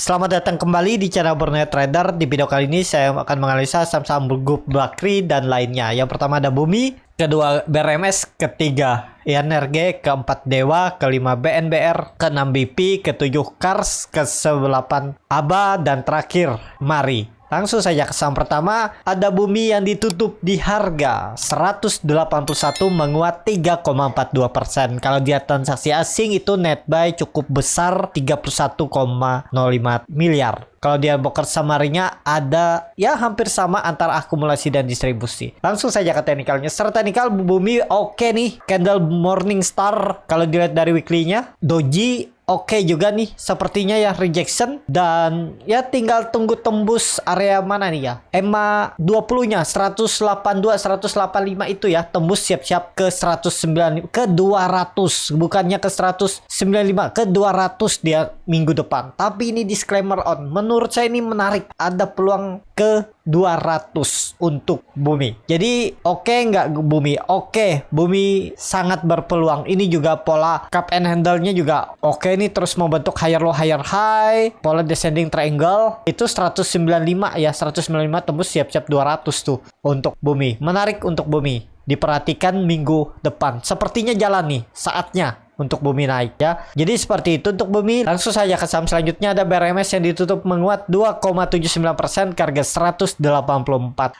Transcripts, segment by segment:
Selamat datang kembali di channel Borneo Trader. Di video kali ini saya akan menganalisa saham-saham grup BlackRock dan lainnya. Yang pertama ada Bumi, kedua BRMS, ketiga INRG, keempat Dewa, kelima BNBR, keenam BP, ketujuh Kars, ke-8 ABA, dan terakhir Mari. Langsung saja ke saham pertama, ada Bumi yang ditutup di harga 181 menguat 3,42%. Kalau dia transaksi asing itu net buy cukup besar 31,05 miliar. Kalau dia broker samarinya ada ya hampir sama antara akumulasi dan distribusi. Langsung saja ke teknikalnya. Secara teknikal Bumi oke nih. Candle Morning Star kalau dilihat dari weekly-nya. Doji oke juga nih, sepertinya ya rejection dan ya tinggal tunggu tembus area mana nih ya. EMA 20-nya 182 185 itu ya, tembus siap-siap ke 109 ke 200, bukannya ke 195 ke 200 dia minggu depan. Tapi ini disclaimer on, menurut saya ini menarik, ada peluang ke 200 untuk Bumi. Jadi oke nggak Bumi? Oke, Bumi sangat berpeluang. Ini juga pola cup and handle-nya juga oke nih, terus membentuk higher low higher high, pola descending triangle itu 195 ya, 195 tembus siap-siap 200 tuh untuk Bumi. Menarik untuk Bumi. Diperhatikan minggu depan. Sepertinya jalan nih saatnya untuk Bumi naik ya. Jadi seperti itu untuk Bumi. Langsung saja ke saham selanjutnya, ada BRMS yang ditutup menguat 2,79% ke harga 184.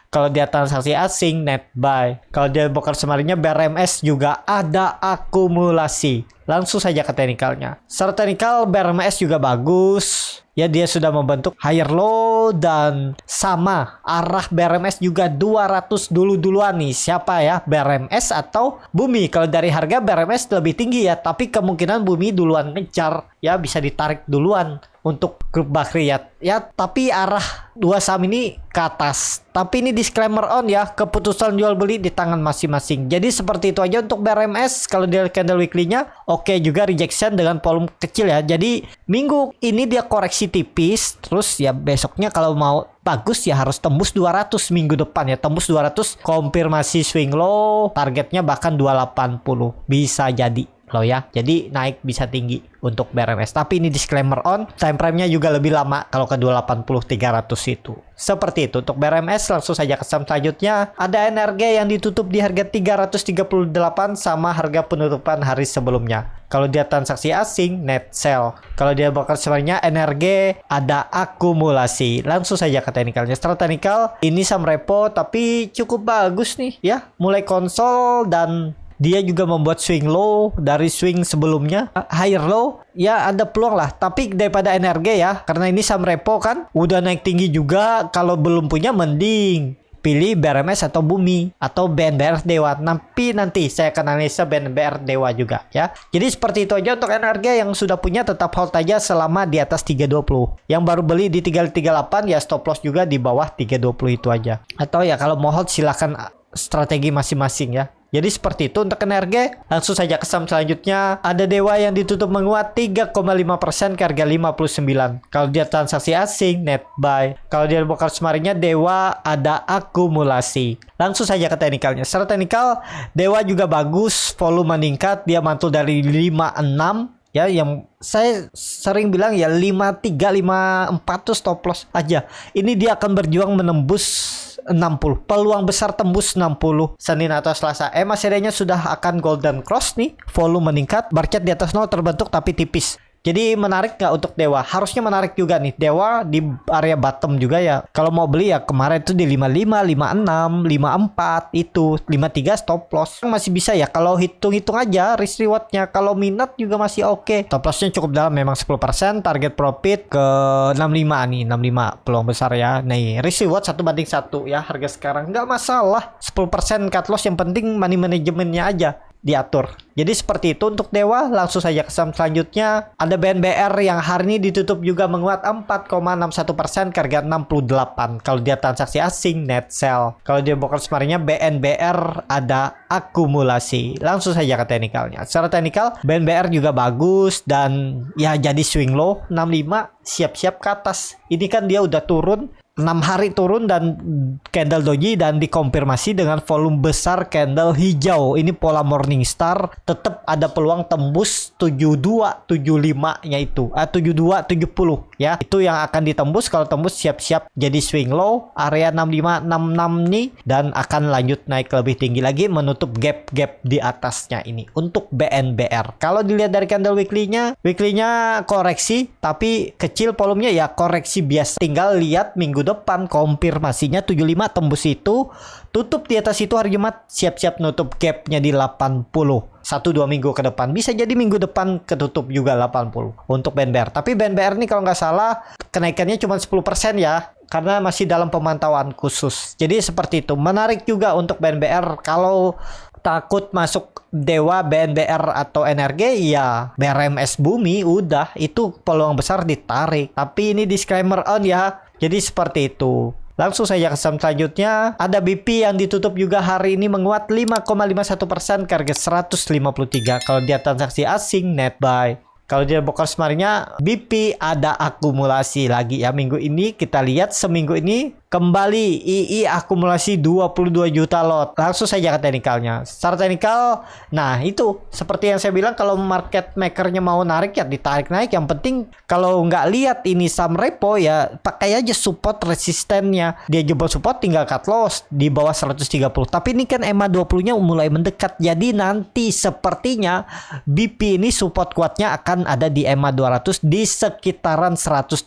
Kalau dia transaksi asing net buy. Kalau dia broker samarinya BRMS juga ada akumulasi. Langsung saja ke teknikalnya. Secara teknikal BRMS juga bagus. Ya, dia sudah membentuk higher low dan sama arah BRMS juga 200 duluan nih. Siapa ya? BRMS atau Bumi? Kalau dari harga BRMS lebih tinggi ya, tapi kemungkinan Bumi duluan ngejar ya, bisa ditarik duluan untuk grup BlackRock ya, tapi arah dua saham ini ke atas. Tapi ini disclaimer on ya, keputusan jual beli di tangan masing-masing. Jadi seperti itu aja untuk BRMS. Kalau dia candle weekly-nya oke juga, rejection dengan volume kecil ya. Jadi minggu ini dia koreksi tipis, terus ya besoknya kalau mau bagus ya harus tembus 200 minggu depan ya, tembus 200 konfirmasi swing low, targetnya bahkan 280 bisa jadi loh ya. Jadi naik bisa tinggi untuk BRMS. Tapi ini disclaimer on, time frame-nya juga lebih lama kalau ke 280 300 itu. Seperti itu untuk BRMS. Langsung saja ke saham selanjutnya, ada NRG yang ditutup di harga 338 sama harga penutupan hari sebelumnya. Kalau dia transaksi asing net sell. Kalau dia broker sebenarnya NRG ada akumulasi. Langsung saja ke teknikalnya. Secara teknikal ini saham repo tapi cukup bagus nih ya. Mulai konsol dan dia juga membuat swing low dari swing sebelumnya, higher low ya, ada peluang lah. Tapi daripada NRG ya, karena ini saham repo kan udah naik tinggi juga. Kalau belum punya mending pilih BRMS atau Bumi atau BNBR Dewa. Tapi nanti saya akan analisa BNBR Dewa juga ya. Jadi seperti itu aja untuk NRG. Yang sudah punya tetap hold aja selama di atas 320. Yang baru beli di 338 ya stop loss juga di bawah 320 itu aja. Atau ya kalau mau hold silakan strategi masing-masing ya. Jadi seperti itu untuk NRG. Langsung saja ke saham selanjutnya, ada Dewa yang ditutup menguat 3,5% ke harga 59. Kalau dia transaksi asing net buy. Kalau dia broker samarinya Dewa ada akumulasi. Langsung saja ke teknikalnya. Secara teknikal Dewa juga bagus, volume meningkat, dia mantul dari 56 ya, yang saya sering bilang ya 53 54 tuh stop loss aja. Ini dia akan berjuang menembus 60. Peluang besar tembus 60 Senin atau Selasa. Masih sudah akan golden cross nih. Volume meningkat, market di atas 0 terbentuk tapi tipis. Jadi menarik nggak untuk Dewa? Harusnya menarik juga nih. Dewa di area bottom juga ya. Kalau mau beli ya kemarin itu di 55, 56, 54 itu. 53 stop loss. Masih bisa ya kalau hitung-hitung aja risk rewardnya. Kalau minat juga masih oke. Stop lossnya cukup dalam memang 10%. Target profit ke 65 nih. 65 peluang besar ya. Nih risk reward 1:1 ya. Harga sekarang nggak masalah. 10% cut loss, yang penting money manajemennya aja diatur. Jadi seperti itu untuk Dewa. Langsung saja ke saham selanjutnya, ada BNBR yang hari ini ditutup juga menguat 4,61% ke harga 68. Kalau dia transaksi asing net sell. Kalau dia broker samarinya BNBR ada akumulasi. Langsung saja ke teknikalnya. Secara teknikal BNBR juga bagus dan ya jadi swing low 65 siap-siap ke atas. Ini kan dia udah turun 6 hari turun dan candle doji dan dikonfirmasi dengan volume besar candle hijau. Ini pola morning star, tetap ada peluang tembus 72 75 nya itu. 72 70 ya. Itu yang akan ditembus. Kalau tembus siap-siap jadi swing low area 6566 nih, dan akan lanjut naik lebih tinggi lagi menutup gap-gap di atasnya ini untuk BNBR. Kalau dilihat dari candle weekly-nya koreksi tapi kecil volumenya, ya koreksi biasa. Tinggal lihat minggu depan konfirmasinya 75 tembus itu, tutup di atas itu hari Jumat, siap-siap nutup gapnya di 80. 1-2 minggu ke depan, bisa jadi minggu depan ketutup juga 80 untuk BNBR. Tapi BNBR nih kalau nggak salah kenaikannya cuma 10% ya, karena masih dalam pemantauan khusus. Jadi seperti itu. Menarik juga untuk BNBR. Kalau takut masuk dewa BNBR atau NRG, ya BRMS Bumi udah itu peluang besar ditarik. Tapi ini disclaimer on ya. Jadi seperti itu. Langsung saja ke saham selanjutnya. Ada BP yang ditutup juga hari ini menguat 5,51% ke harga 153. Kalau dia transaksi asing net buy. Kalau dia bokar semarnya BP ada akumulasi lagi ya minggu ini. Kita lihat seminggu ini kembali II akumulasi 22 juta lot. Langsung saja ke teknikalnya. Secara teknikal, nah itu seperti yang saya bilang, kalau market makernya mau narik ya ditarik naik. Yang penting kalau nggak lihat ini saham repo ya pakai aja support resistennya. Dia jebol support tinggal cut loss di bawah 130. Tapi ini kan EMA 20-nya mulai mendekat. Jadi nanti sepertinya BP ini support kuatnya akan ada di EMA 200 di sekitaran 130.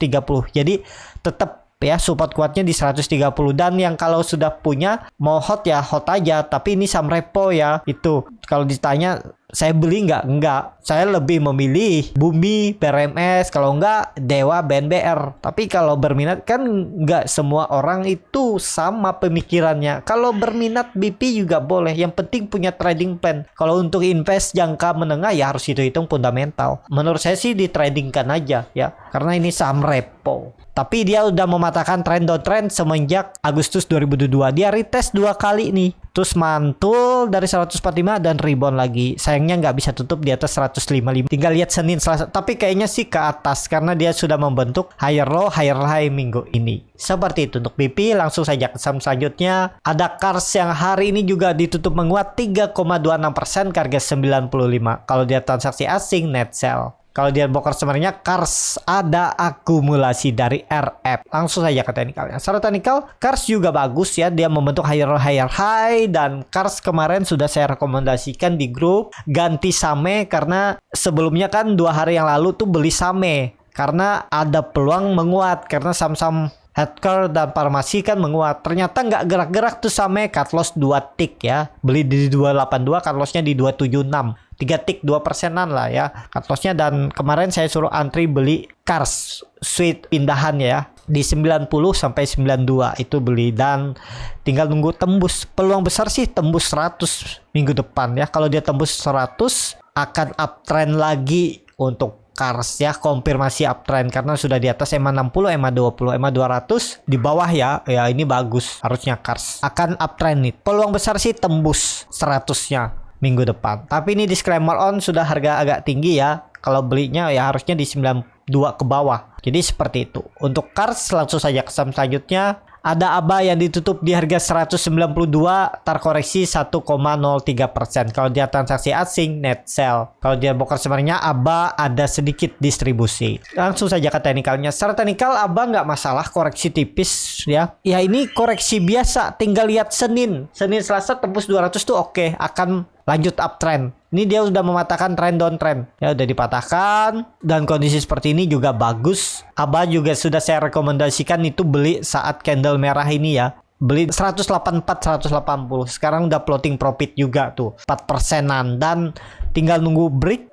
Jadi tetap ya support kuatnya di 130. Dan yang kalau sudah punya mau hot ya hot aja, tapi ini saham repo ya. Itu kalau ditanya saya beli enggak, saya lebih memilih Bumi, BRMS, kalau enggak Dewa, BNBR. Tapi kalau berminat kan enggak semua orang itu sama pemikirannya. Kalau berminat BP juga boleh, yang penting punya trading plan. Kalau untuk invest jangka menengah ya harus hitung fundamental. Menurut saya sih di tradingkan aja ya, karena ini saham repo. Tapi dia udah mematahkan trend downtrend semenjak Agustus 2022. Dia retest 2 kali nih, terus mantul dari 145 dan rebound lagi. Sayangnya nggak bisa tutup di atas 155. Tinggal lihat Senin, Selasa. Tapi kayaknya sih ke atas karena dia sudah membentuk higher low, higher high minggu ini. Seperti itu untuk BP. Langsung saja ke saham selanjutnya. Ada Kars yang hari ini juga ditutup menguat 3,26% ke harga 95. Kalau dia transaksi asing net sell. Kalau dia bokar sebenarnya Kars ada akumulasi dari RF. Langsung saja ke teknikalnya. Secara teknikal Kars juga bagus ya. Dia membentuk higher high, dan Kars kemarin sudah saya rekomendasikan di grup ganti Same, karena sebelumnya kan 2 hari yang lalu tuh beli Same karena ada peluang menguat karena saham-saham healthcare dan farmasi kan menguat. Ternyata nggak gerak-gerak tuh Same, cut loss 2 tick ya. Beli di 282, cut lossnya di 276. 3 tick 2%-an lah ya cut lossnya. Dan kemarin saya suruh antri beli Kars suite pindahan ya di 90 sampai 92 itu beli, dan tinggal nunggu tembus. Peluang besar sih tembus 100 minggu depan ya. Kalau dia tembus 100 akan uptrend lagi untuk Kars ya, konfirmasi uptrend karena sudah di atas EMA 60, EMA 20, EMA 200 di bawah ya. Ya ini bagus, harusnya Kars akan uptrend nih. Peluang besar sih tembus 100-nya minggu depan. Tapi ini disclaimer on, sudah harga agak tinggi ya. Kalau belinya ya harusnya di 92 ke bawah. Jadi seperti itu. Untuk Kars langsung saja ke saham selanjutnya. Ada ABA yang ditutup di harga 192, terkoreksi 1,03%. Kalau dia transaksi asing net sell. Kalau dia bokar sebenarnya ABA ada sedikit distribusi. Langsung saja ke teknikalnya. Secara teknikal ABA nggak masalah, koreksi tipis ya. Ya ini koreksi biasa, tinggal lihat Senin Selasa tembus 200 tuh oke, akan lanjut uptrend. Ini dia udah mematahkan trend downtrend. Ya udah dipatahkan, dan kondisi seperti ini juga bagus. ABA juga sudah saya rekomendasikan itu beli saat candle merah ini ya. Beli 184, 180. Sekarang udah floating profit juga tuh 4%-an, dan tinggal nunggu break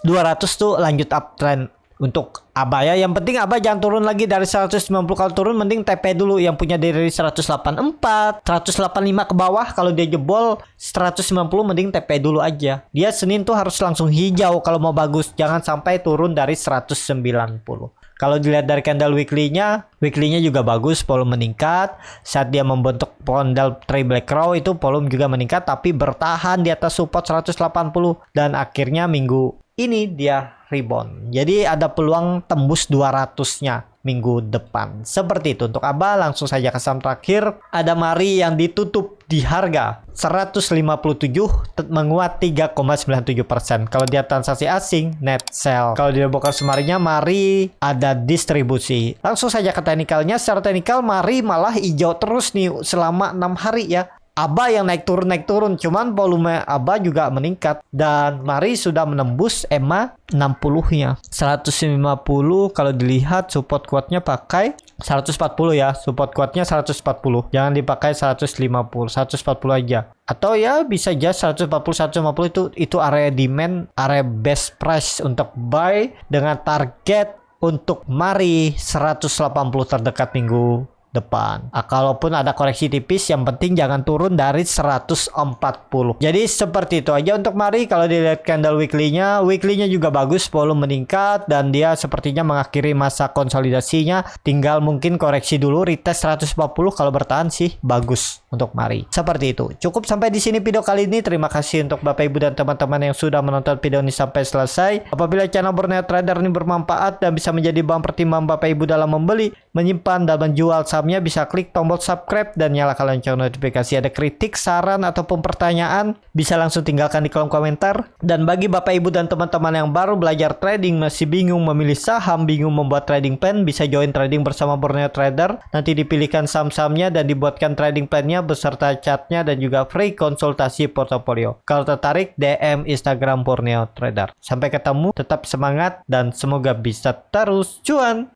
200 tuh lanjut uptrend untuk ABA ya. Yang penting ABA jangan turun lagi dari 190. Kalau turun mending TP dulu yang punya dari 184, 185 ke bawah. Kalau dia jebol 190 mending TP dulu aja. Dia Senin tuh harus langsung hijau kalau mau bagus. Jangan sampai turun dari 190. Kalau dilihat dari candle weekly-nya juga bagus, volume meningkat. Saat dia membentuk pondal tray black crow itu volume juga meningkat, tapi bertahan di atas support 180, dan akhirnya minggu ini dia rebound. Jadi ada peluang tembus 200-nya. minggu depan. Seperti itu untuk ABA. Langsung saja ke saham terakhir. Ada Mari yang ditutup di harga 157 menguat 3,97%. Kalau dia transaksi asing net sell. Kalau di bokar semarinya Mari ada distribusi. Langsung saja ke teknikalnya. Secara teknikal Mari malah hijau terus nih selama 6 hari ya. ABA yang naik turun, cuman volume ABA juga meningkat dan Mari sudah menembus EMA 60-nya 150. Kalau dilihat support kuatnya pakai 140 ya, support kuatnya 140, jangan dipakai 150, 140 aja, atau ya bisa aja 140 150. Itu area demand, area best price untuk buy dengan target untuk Mari 180 terdekat minggu depan. Kalaupun ada koreksi tipis, yang penting jangan turun dari 140. Jadi seperti itu aja untuk Mari. Kalau dilihat candle weekly-nya juga bagus, volume meningkat dan dia sepertinya mengakhiri masa konsolidasinya. Tinggal mungkin koreksi dulu, retest 140. Kalau bertahan sih bagus untuk Mari. Seperti itu. Cukup sampai di sini video kali ini. Terima kasih untuk Bapak Ibu dan teman-teman yang sudah menonton video ini sampai selesai. Apabila channel Borneo Trader ini bermanfaat dan bisa menjadi bahan pertimbangan Bapak Ibu dalam membeli, menyimpan dan menjual sahamnya, bisa klik tombol subscribe dan nyalakan lonceng notifikasi. Ada kritik, saran ataupun pertanyaan, bisa langsung tinggalkan di kolom komentar. Dan bagi Bapak Ibu dan teman-teman yang baru belajar trading, masih bingung memilih saham, bingung membuat trading plan, bisa join trading bersama Borneo Trader. Nanti dipilihkan saham-sahamnya dan dibuatkan trading plan-nya beserta chartnya dan juga free konsultasi portofolio. Kalau tertarik, DM Instagram Borneo Trader. Sampai ketemu, tetap semangat dan semoga bisa terus cuan.